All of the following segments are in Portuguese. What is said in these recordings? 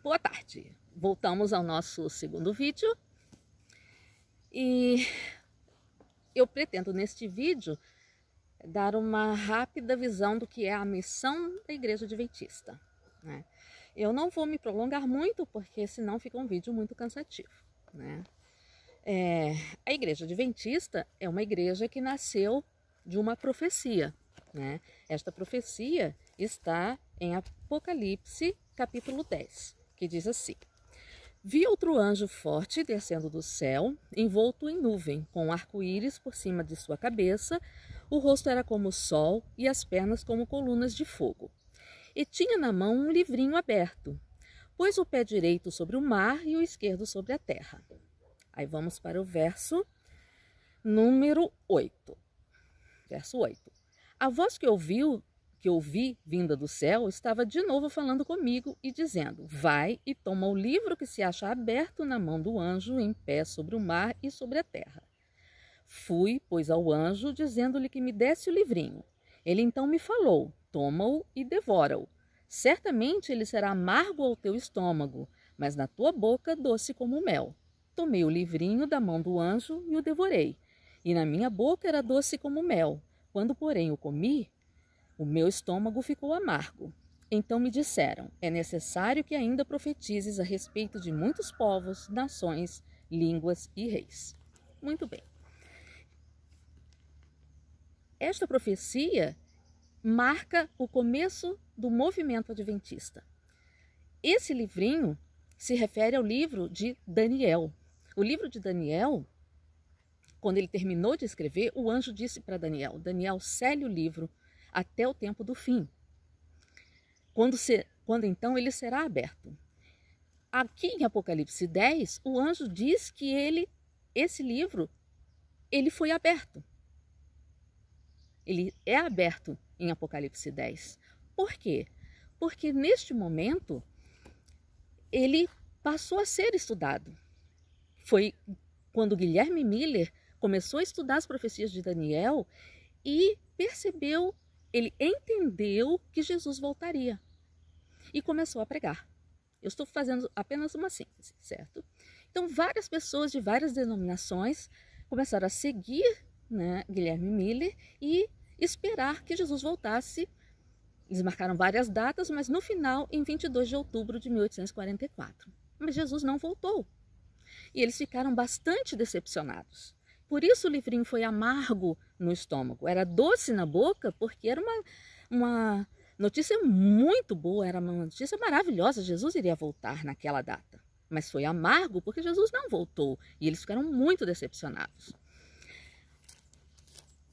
Boa tarde, voltamos ao nosso segundo vídeo e eu pretendo neste vídeo dar uma rápida visão do que é a missão da Igreja Adventista, né? Eu não vou me prolongar muito porque senão fica um vídeo muito cansativo, né? A Igreja Adventista é uma igreja que nasceu de uma profecia, né? Esta profecia está em Apocalipse capítulo 10, que diz assim: Vi outro anjo forte descendo do céu, envolto em nuvem, com um arco-íris por cima de sua cabeça, o rosto era como o sol e as pernas como colunas de fogo. E tinha na mão um livrinho aberto, pôs o pé direito sobre o mar e o esquerdo sobre a terra. Aí vamos para o verso número 8. Verso 8. A voz que ouvi vinda do céu estava de novo falando comigo e dizendo: Vai e toma o livro que se acha aberto na mão do anjo em pé sobre o mar e sobre a terra. Fui, pois, ao anjo, dizendo-lhe que me desse o livrinho. Ele então me falou: Toma-o e devora-o. Certamente ele será amargo ao teu estômago, mas na tua boca doce como mel. Tomei o livrinho da mão do anjo e o devorei. E na minha boca era doce como mel. Quando, porém, o comi, o meu estômago ficou amargo. Então me disseram: é necessário que ainda profetizes a respeito de muitos povos, nações, línguas e reis. Muito bem. Esta profecia marca o começo do movimento adventista. Esse livrinho se refere ao livro de Daniel. O livro de Daniel, quando ele terminou de escrever, o anjo disse para Daniel: Daniel, sele o livro até o tempo do fim, quando então ele será aberto. Aqui em Apocalipse 10, o anjo diz que esse livro foi aberto. Ele é aberto em Apocalipse 10. Por quê? Porque neste momento ele passou a ser estudado. Foi quando Guilherme Miller começou a estudar as profecias de Daniel e percebeu, ele entendeu que Jesus voltaria e começou a pregar. Eu estou fazendo apenas uma síntese, certo? Então, várias pessoas de várias denominações começaram a seguir, né, Guilherme Miller e esperar que Jesus voltasse. Eles marcaram várias datas, mas no final, em 22 de outubro de 1844. Mas Jesus não voltou. E eles ficaram bastante decepcionados. Por isso o livrinho foi amargo no estômago. Era doce na boca porque era uma notícia muito boa, era uma notícia maravilhosa. Jesus iria voltar naquela data. Mas foi amargo porque Jesus não voltou. E eles ficaram muito decepcionados.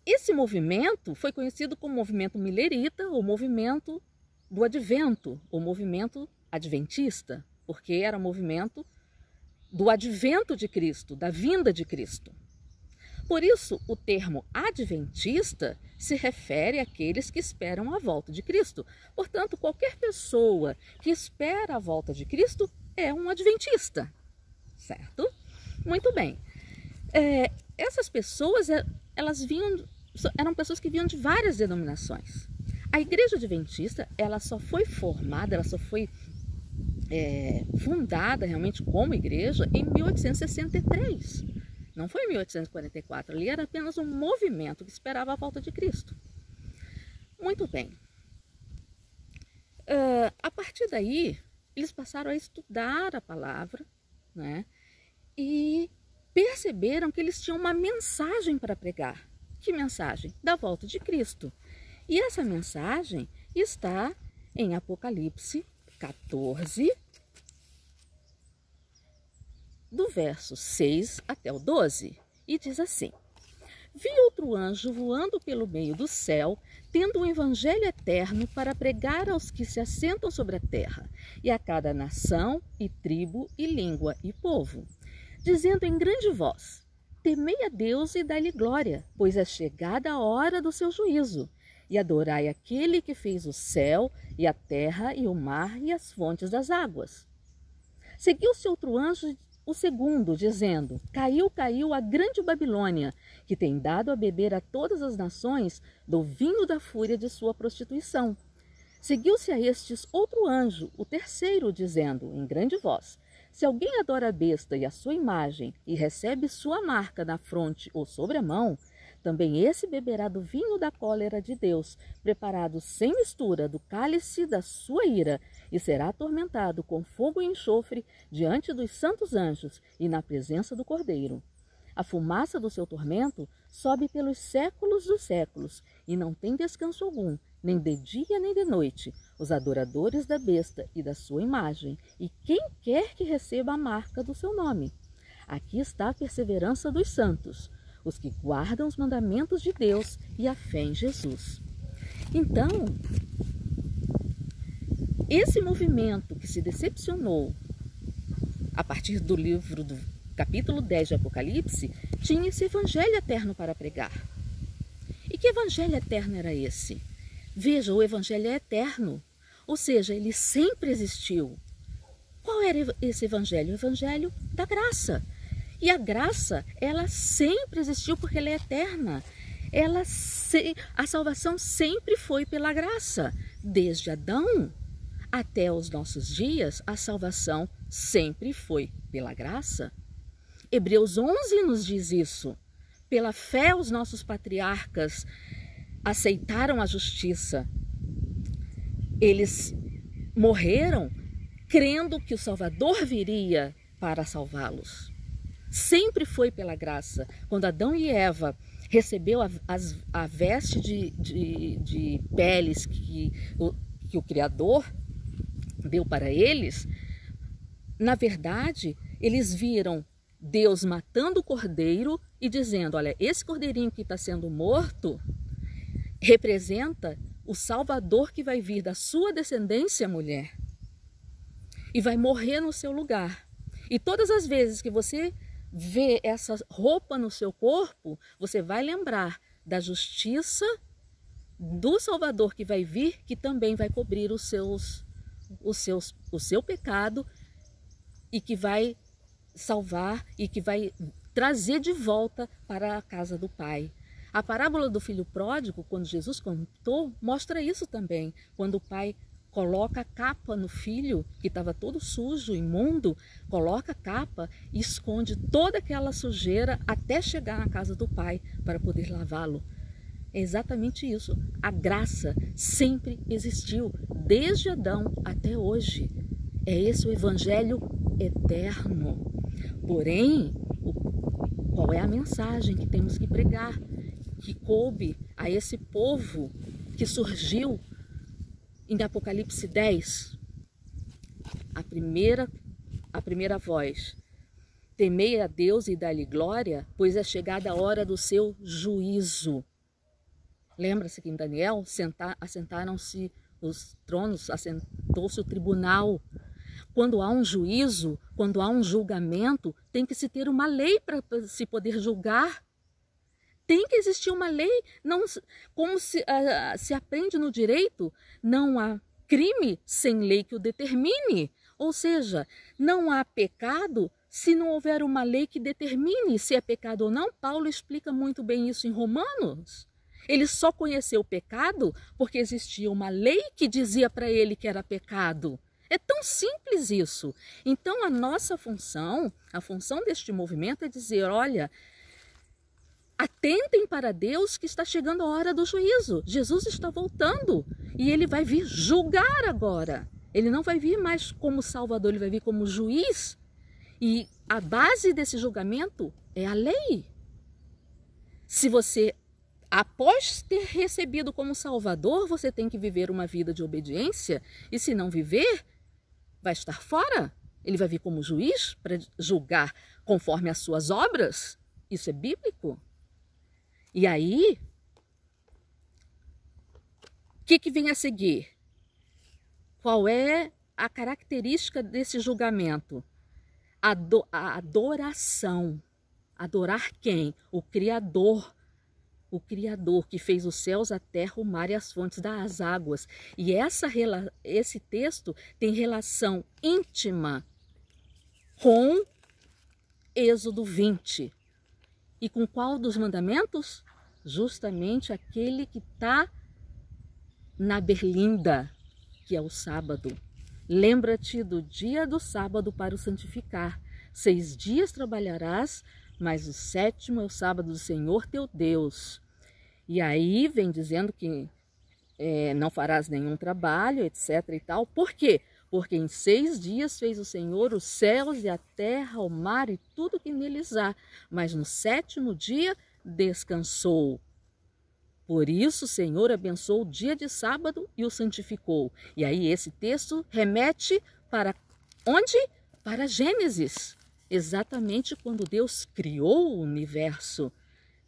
Esse movimento foi conhecido como movimento milerita, ou movimento do advento, ou movimento adventista, porque era o movimento do advento de Cristo, da vinda de Cristo. Por isso, o termo adventista se refere àqueles que esperam a volta de Cristo. Portanto, qualquer pessoa que espera a volta de Cristo é um adventista, certo? Muito bem. Essas pessoas, eram pessoas que vinham de várias denominações. A Igreja Adventista, ela só foi formada, ela só foi fundada realmente como igreja em 1863. Não foi em 1844, ali era apenas um movimento que esperava a volta de Cristo. Muito bem. A partir daí, eles passaram a estudar a palavra, né? E perceberam que eles tinham uma mensagem para pregar. Que mensagem? Da volta de Cristo. E essa mensagem está em Apocalipse 14, do verso 6 até o 12, e diz assim: Vi outro anjo voando pelo meio do céu, tendo um evangelho eterno para pregar aos que se assentam sobre a terra, e a cada nação, e tribo, e língua, e povo, dizendo em grande voz: Temei a Deus e dai-lhe glória, pois é chegada a hora do seu juízo, e adorai aquele que fez o céu, e a terra, e o mar, e as fontes das águas. Seguiu-se outro anjo, o segundo, dizendo: Caiu, caiu a grande Babilônia, que tem dado a beber a todas as nações do vinho da fúria de sua prostituição. Seguiu-se a estes outro anjo, o terceiro, dizendo, em grande voz: se alguém adora a besta e a sua imagem, e recebe sua marca na fronte ou sobre a mão, também esse beberá do vinho da cólera de Deus, preparado sem mistura do cálice da sua ira, e será atormentado com fogo e enxofre diante dos santos anjos e na presença do Cordeiro. A fumaça do seu tormento sobe pelos séculos dos séculos, e não tem descanso algum, nem de dia nem de noite, os adoradores da besta e da sua imagem, e quem quer que receba a marca do seu nome. Aqui está a perseverança dos santos, os que guardam os mandamentos de Deus e a fé em Jesus. Então, esse movimento que se decepcionou a partir do livro do capítulo 10 de Apocalipse, tinha esse evangelho eterno para pregar. E que evangelho eterno era esse? Veja, o evangelho é eterno, ou seja, ele sempre existiu. Qual era esse evangelho? O evangelho da graça. E a graça, ela sempre existiu porque ela é eterna. A salvação sempre foi pela graça. Desde Adão até os nossos dias, a salvação sempre foi pela graça. Hebreus 11 nos diz isso. Pela fé, os nossos patriarcas aceitaram a justiça. Eles morreram crendo que o Salvador viria para salvá-los. Sempre foi pela graça. Quando Adão e Eva recebeu a veste de peles que o Criador deu para eles, na verdade, eles viram Deus matando o cordeiro e dizendo, olha, esse cordeirinho que está sendo morto representa o Salvador que vai vir da sua descendência, mulher, e vai morrer no seu lugar. E todas as vezes que você vê essa roupa no seu corpo, você vai lembrar da justiça do Salvador que vai vir, que também vai cobrir o seu pecado e que vai salvar e que vai trazer de volta para a casa do Pai. A parábola do filho pródigo, quando Jesus contou, mostra isso também. Quando o pai coloca a capa no filho, que estava todo sujo, imundo, coloca a capa e esconde toda aquela sujeira até chegar na casa do Pai para poder lavá-lo. É exatamente isso. A graça sempre existiu, desde Adão até hoje. É esse o evangelho eterno. Porém, qual é a mensagem que temos que pregar? Que coube a esse povo que surgiu em Apocalipse 10, a primeira voz: temei a Deus e dá-lhe glória, pois é chegada a hora do seu juízo. Lembra-se que em Daniel assentaram-se os tronos, assentou-se o tribunal. Quando há um juízo, quando há um julgamento, tem que se ter uma lei para se poder julgar. Tem que existir uma lei, não, como se aprende no direito, não há crime sem lei que o determine. Ou seja, não há pecado se não houver uma lei que determine se é pecado ou não. Paulo explica muito bem isso em Romanos. Ele só conheceu o pecado porque existia uma lei que dizia para ele que era pecado. É tão simples isso. Então a nossa função, a função deste movimento é dizer, olha, atentem para Deus que está chegando a hora do juízo. Jesus está voltando e ele vai vir julgar agora. Ele não vai vir mais como Salvador, ele vai vir como juiz. E a base desse julgamento é a lei. Se você, após ter recebido como Salvador, você tem que viver uma vida de obediência, e se não viver, vai estar fora. Ele vai vir como juiz para julgar conforme as suas obras. Isso é bíblico. E aí, o que vem a seguir? Qual é a característica desse julgamento? A adoração. Adorar quem? O Criador. O Criador que fez os céus, a terra, o mar e as fontes das águas. E esse texto tem relação íntima com Êxodo 20. E com qual dos mandamentos? Justamente aquele que está na berlinda, que é o sábado. Lembra-te do dia do sábado para o santificar. 6 dias trabalharás, mas o 7º é o sábado do Senhor teu Deus. E aí vem dizendo que não farás nenhum trabalho, etc. e tal. Por quê? Porque em 6 dias fez o Senhor os céus e a terra, o mar e tudo que neles há. Mas no 7º dia descansou. Por isso o Senhor abençoou o dia de sábado e o santificou. E aí esse texto remete para onde? Para Gênesis. Exatamente quando Deus criou o universo.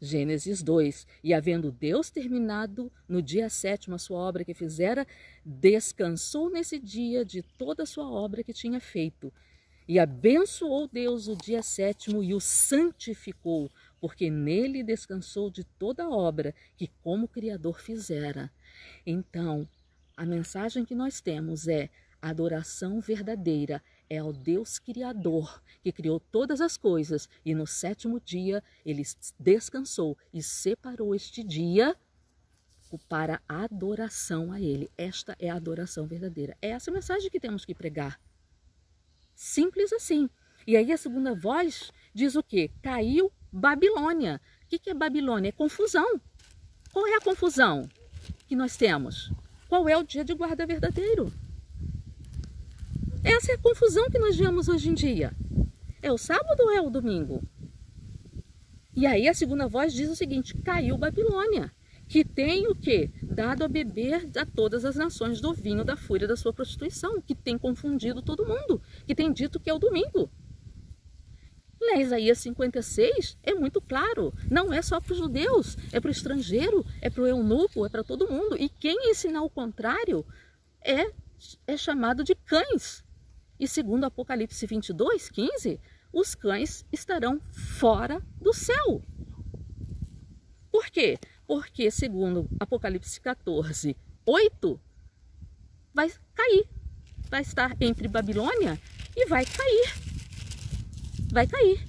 Gênesis 2. E havendo Deus terminado no dia 7º a sua obra que fizera, descansou nesse dia de toda a sua obra que tinha feito. E abençoou Deus o dia 7º e o santificou, porque nele descansou de toda a obra que como Criador fizera. Então, a mensagem que nós temos é adoração verdadeira, é ao Deus Criador, que criou todas as coisas, e no 7º dia ele descansou e separou este dia para adoração a ele. Esta é a adoração verdadeira. É essa mensagem que temos que pregar. Simples assim. E aí a segunda voz diz o quê? Caiu Babilônia. O que é Babilônia? É confusão. Qual é a confusão que nós temos? Qual é o dia de guarda verdadeiro? Essa é a confusão que nós vemos hoje em dia. É o sábado ou é o domingo? E aí a segunda voz diz o seguinte: caiu Babilônia, que tem o quê? Dado a beber a todas as nações do vinho da fúria da sua prostituição, que tem confundido todo mundo, que tem dito que é o domingo. Lá em Isaías 56 é muito claro, não é só para os judeus, é para o estrangeiro, é para o eunuco, é para todo mundo. E quem ensinar o contrário é chamado de cães. E segundo Apocalipse 22, 15, os cães estarão fora do céu. Por quê? Porque segundo Apocalipse 14, 8, vai cair. Vai estar entre Babilônia e vai cair. Vai cair.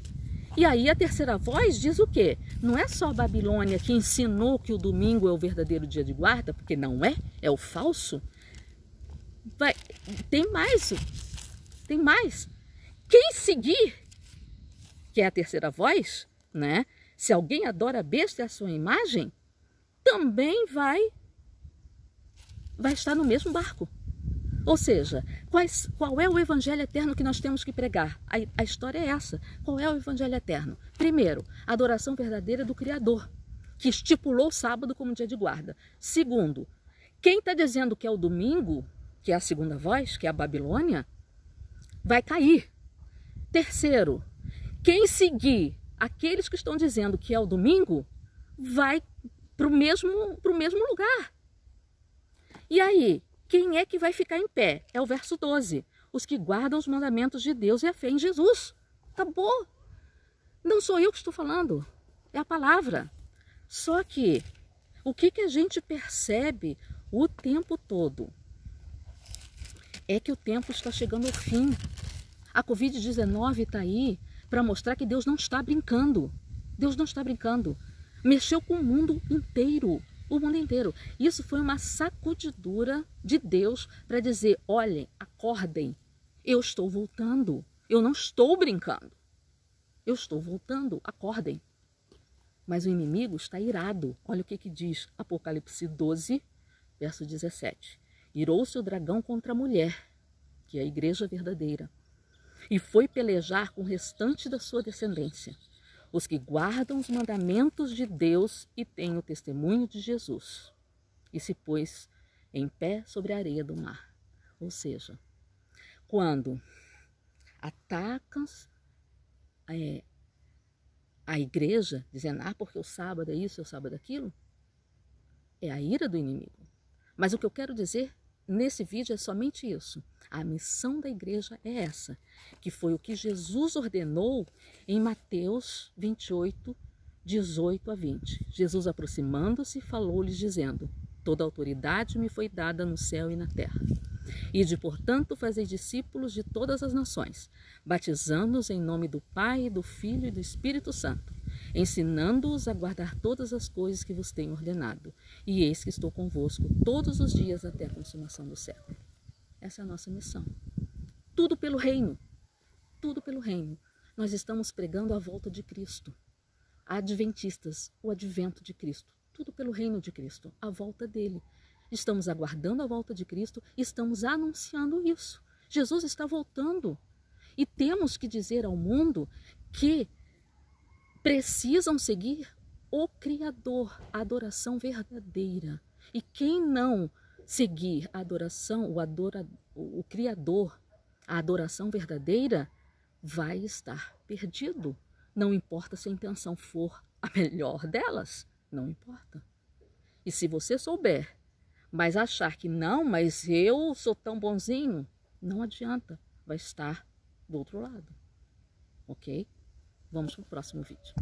E aí a terceira voz diz o quê? Não é só a Babilônia que ensinou que o domingo é o verdadeiro dia de guarda, porque não é, é o falso. Tem mais. Tem mais. Quem seguir, que é a terceira voz, né? Se alguém adora a besta e a sua imagem, também vai estar no mesmo barco. Ou seja, qual é o evangelho eterno que nós temos que pregar? A história é essa. Qual é o evangelho eterno? Primeiro, a adoração verdadeira do Criador, que estipulou o sábado como dia de guarda. Segundo, quem está dizendo que é o domingo, que é a segunda voz, que é a Babilônia, vai cair. Terceiro, quem seguir aqueles que estão dizendo que é o domingo, vai para o mesmo lugar. E aí, quem é que vai ficar em pé? É o verso 12. Os que guardam os mandamentos de Deus e a fé em Jesus. Acabou. Não sou eu que estou falando, é a palavra. Só que, o que a gente percebe o tempo todo? É que o tempo está chegando ao fim. A Covid-19 está aí para mostrar que Deus não está brincando. Deus não está brincando. Mexeu com o mundo inteiro. O mundo inteiro. Isso foi uma sacudidura de Deus para dizer: olhem, acordem. Eu estou voltando. Eu não estou brincando. Eu estou voltando. Acordem. Mas o inimigo está irado. Olha o que diz Apocalipse 12, verso 17. Irou-se o dragão contra a mulher, que é a igreja verdadeira, e foi pelejar com o restante da sua descendência, os que guardam os mandamentos de Deus e têm o testemunho de Jesus, e se pôs em pé sobre a areia do mar. Ou seja, quando atacam a igreja, dizendo, porque o sábado é isso, o sábado é aquilo, é a ira do inimigo. Mas o que eu quero dizer nesse vídeo é somente isso. A missão da igreja é essa, que foi o que Jesus ordenou em Mateus 28, 18 a 20. Jesus, aproximando-se, falou-lhes dizendo: toda autoridade me foi dada no céu e na terra. Ide, portanto, fazei discípulos de todas as nações, batizando-os em nome do Pai, do Filho e do Espírito Santo, ensinando-os a guardar todas as coisas que vos tenho ordenado. E eis que estou convosco todos os dias até a consumação do século. Essa é a nossa missão. Tudo pelo reino. Tudo pelo reino. Nós estamos pregando a volta de Cristo. Adventistas, o advento de Cristo. Tudo pelo reino de Cristo, a volta dele. Estamos aguardando a volta de Cristo, estamos anunciando isso. Jesus está voltando. E temos que dizer ao mundo que precisam seguir o Criador, a adoração verdadeira. E quem não seguir a adoração, o Criador, a adoração verdadeira, vai estar perdido. Não importa se a intenção for a melhor delas, não importa. E se você souber, mas achar que não, mas eu sou tão bonzinho, não adianta, vai estar do outro lado. Ok? Vamos para o próximo vídeo.